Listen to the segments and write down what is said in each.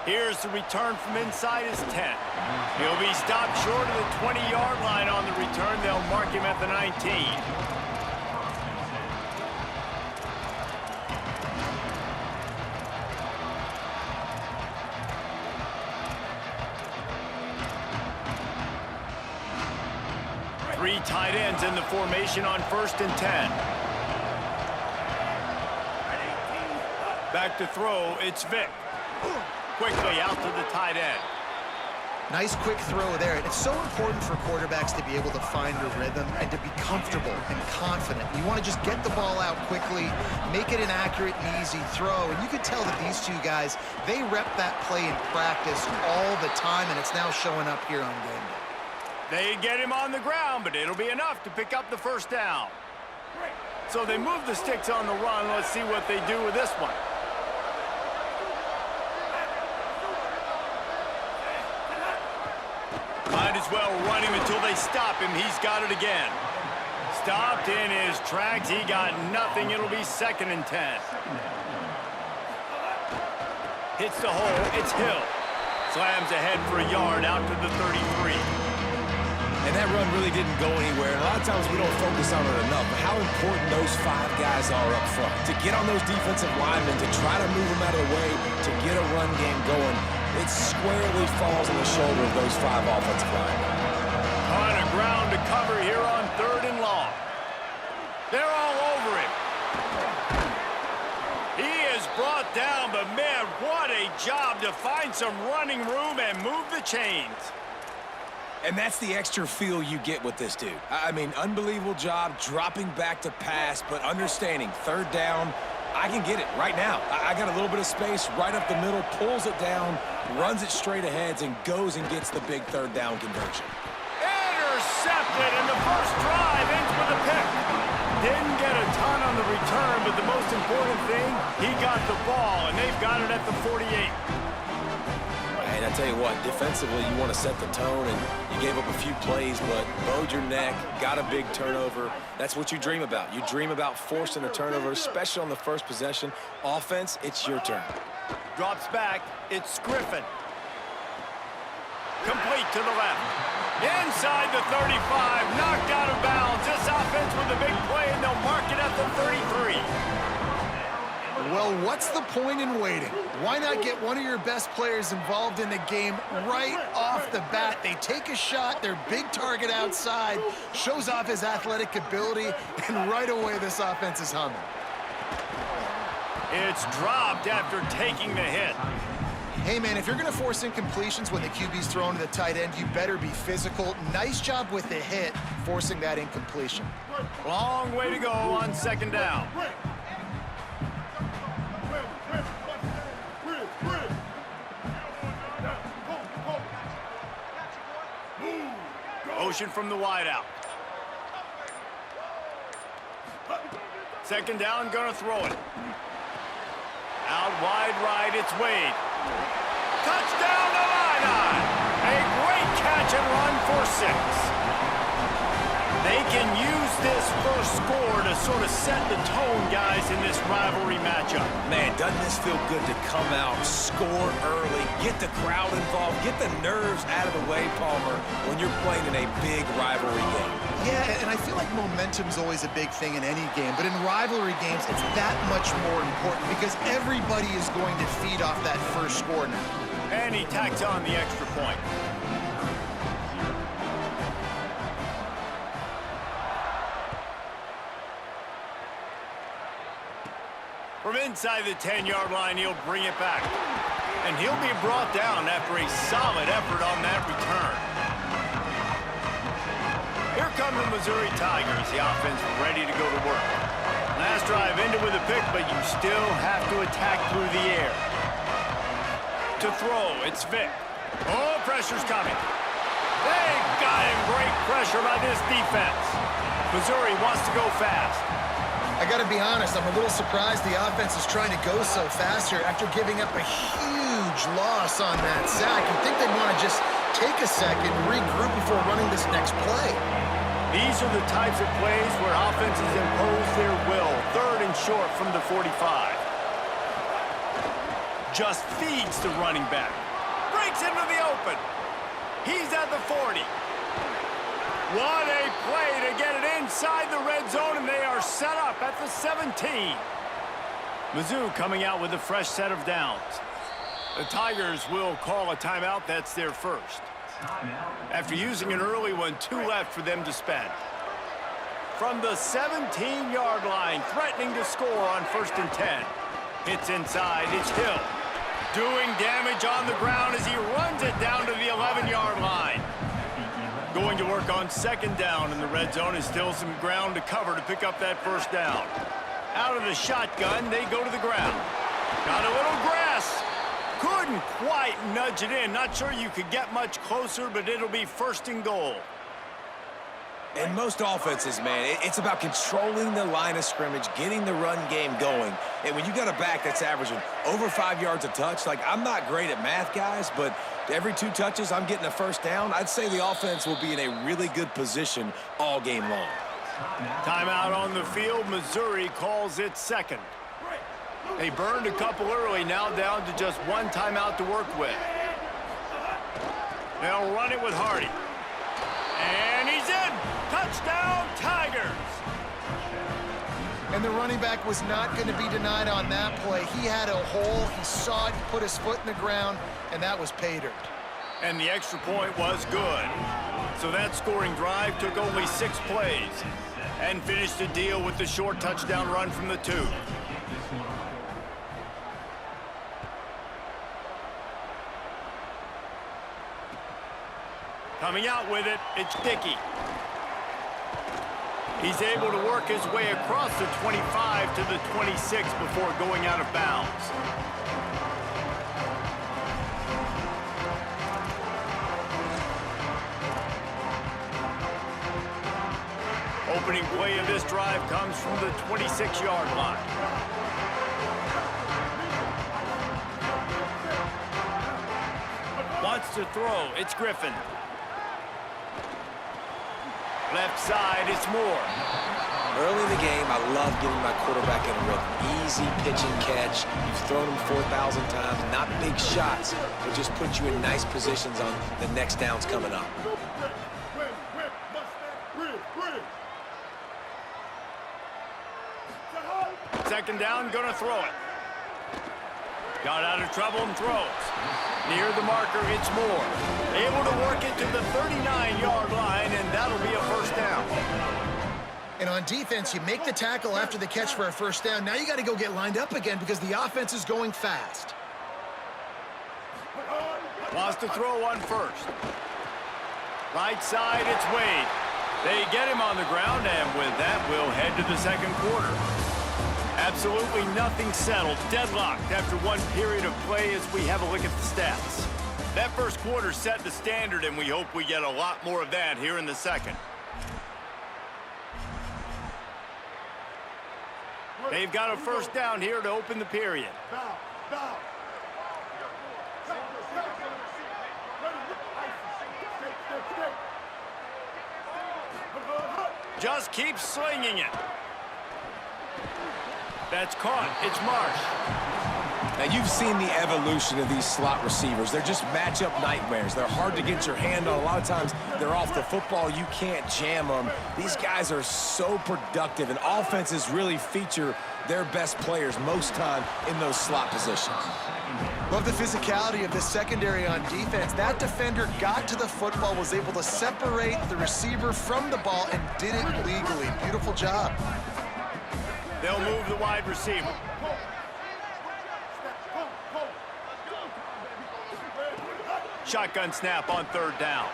Here's the return from inside his 10. He'll be stopped short of the 20-yard line on the return. They'll mark him at the 19. Three tight ends in the formation on 1st and 10. Back to throw, it's Vic. Quickly out to the tight end. Nice quick throw there. It's so important for quarterbacks to be able to find a rhythm and to be comfortable and confident. You want to just get the ball out quickly, make it an accurate and easy throw. And you could tell that these two guys, they rep that play in practice all the time, and it's now showing up here on game day. They get him on the ground, but it'll be enough to pick up the first down. So they move the sticks on the run. Let's see what they do with this one. Might as well run him until they stop him. He's got it again. Stopped in his tracks. He got nothing. It'll be 2nd and 10. Hits the hole. It's Hill. Slams ahead for a yard out to the 33. And that run really didn't go anywhere. And a lot of times we don't focus on it enough, but how important those 5 guys are up front. To get on those defensive linemen, to try to move them out of the way, to get a run game going, it squarely falls on the shoulder of those 5 offensive linemen. On a ground to cover here on 3rd and long. They're all over him. He is brought down, but man, what a job to find some running room and move the chains. And that's the extra feel you get with this dude. I mean, unbelievable job dropping back to pass, but understanding 3rd down, I can get it right now. I got a little bit of space right up the middle, pulls it down, runs it straight ahead, and goes and gets the big 3rd down conversion. Intercepted, and the first drive ends with a pick. Didn't get a ton on the return, but the most important thing, he got the ball, and they've got it at the 48. And I tell you what, defensively, you want to set the tone, and you gave up a few plays, but bowed your neck, got a big turnover. That's what you dream about. You dream about forcing a turnover, especially on the first possession. Offense, it's your turn. Drops back. It's Griffin. Complete to the left. Inside the 35. Knocked out of bounds. This offense with a big play, and they'll mark it at the 33. Well, what's the point in waiting? Why not get one of your best players involved in the game right off the bat? They take a shot, their big target outside, shows off his athletic ability, and right away this offense is humming. It's dropped after taking the hit. Hey, man, if you're going to force incompletions when the QB's thrown to the tight end, you better be physical. Nice job with the hit, forcing that incompletion. Long way to go on 2nd down. Motion from the wideout. 2nd down, gonna throw it. Out wide right, it's Wade. Touchdown to Line. A great catch and run for 6. They can use this first score to sort of set the tone, guys, in this rivalry matchup. Man, doesn't this feel good to come out, score early, get the crowd involved, get the nerves out of the way, Palmer, when you're playing in a big rivalry game? Yeah, and I feel like momentum's always a big thing in any game, but in rivalry games, it's that much more important because everybody is going to feed off that first score now. And he tacks on the extra point. From inside the 10-yard line, he'll bring it back. And he'll be brought down after a solid effort on that return. Here come the Missouri Tigers. The offense ready to go to work. Last drive ended with a pick, but you still have to attack through the air. To throw, it's Vic. Oh, pressure's coming. They got him. Great pressure by this defense. Missouri wants to go fast. I got to be honest, I'm a little surprised the offense is trying to go so fast here after giving up a huge loss on that sack. You'd think they'd want to just take a second and regroup before running this next play. These are the types of plays where offenses impose their will. 3rd and short from the 45. just feeds the running back. Breaks into the open. He's at the 40. What a play to get it inside the red zone, and they are set up at the 17. Mizzou coming out with a fresh set of downs. The Tigers will call a timeout. That's their first. After using an early one, 2 left for them to spend. From the 17-yard line, threatening to score on 1st and 10. Hits inside, it's Hill. Doing damage on the ground as he runs it down to the 11-yard line. Going to work on 2nd down in the red zone is still some ground to cover to pick up that 1st down. Out of the shotgun, they go to the ground. Got a little grass. Couldn't quite nudge it in. Not sure you could get much closer, but it'll be 1st and goal. In most offenses, man, it's about controlling the line of scrimmage, getting the run game going. And when you got a back that's averaging over 5 yards a touch, like, I'm not great at math, guys, but every 2 touches, I'm getting a 1st down. I'd say the offense will be in a really good position all game long. Timeout on the field. Missouri calls it 2nd. They burned a couple early, now down to just 1 timeout to work with. They'll run it with Hardy. And he's in! Touchdown, Tigers! And the running back was not going to be denied on that play. He had a hole, he saw it, he put his foot in the ground, and that was pay dirt. And the extra point was good. So that scoring drive took only 6 plays and finished the deal with the short touchdown run from the 2. Coming out with it, it's Dickey. He's able to work his way across the 25 to the 26 before going out of bounds. Opening play of this drive comes from the 26-yard line. Wants to throw, it's Griffin. Left side, it's Moore. Early in the game, I love getting my quarterback in a rhythm. Easy pitch and catch. You've thrown them 4,000 times. Not big shots, but just put you in nice positions on the next downs coming up. Second down, gonna throw it. Got out of trouble and throws. Near the marker, it's Moore. Able to work it to the 39-yard line, and that'll be a 1st down. And on defense, you make the tackle after the catch for a 1st down. Now you got to go get lined up again because the offense is going fast. Wants to throw on 1st. Right side, it's Wade. They get him on the ground, and with that, we'll head to the 2nd quarter. Absolutely nothing settled, deadlocked after 1 period of play as we have a look at the stats. That 1st quarter set the standard, and we hope we get a lot more of that here in the 2nd. They've got a 1st down here to open the period. Just keep slinging it. That's caught. It's Marsh. Now, you've seen the evolution of these slot receivers. They're just matchup nightmares. They're hard to get your hand on. A lot of times, they're off the football. You can't jam them. These guys are so productive, and offenses really feature their best players most time in those slot positions. Love the physicality of the secondary on defense. That defender got to the football, was able to separate the receiver from the ball, and did it legally. Beautiful job. They'll move the wide receiver. Shotgun snap on 3rd down.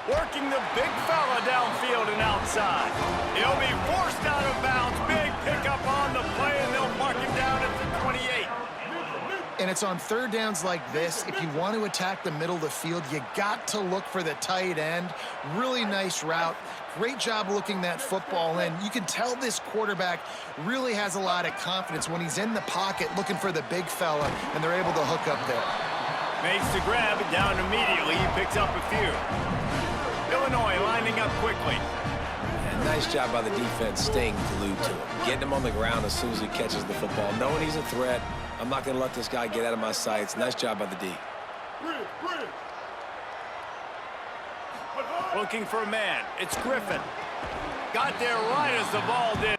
Working the big fella downfield and outside. He'll be forced out of bounds. Big pickup on the play, and they'll mark him down at the 28. And it's on 3rd downs like this. If you want to attack the middle of the field, you got to look for the tight end. Really nice route. Great job looking that football in. You can tell this quarterback really has a lot of confidence when he's in the pocket looking for the big fella, and they're able to hook up there. Makes the grab, and down immediately. He picks up a few. Illinois lining up quickly. And nice job by the defense staying glued to him. Getting him on the ground as soon as he catches the football, knowing he's a threat, I'm not going to let this guy get out of my sights. Nice job by the D. Looking for a man. It's Griffin. Got there right as the ball did.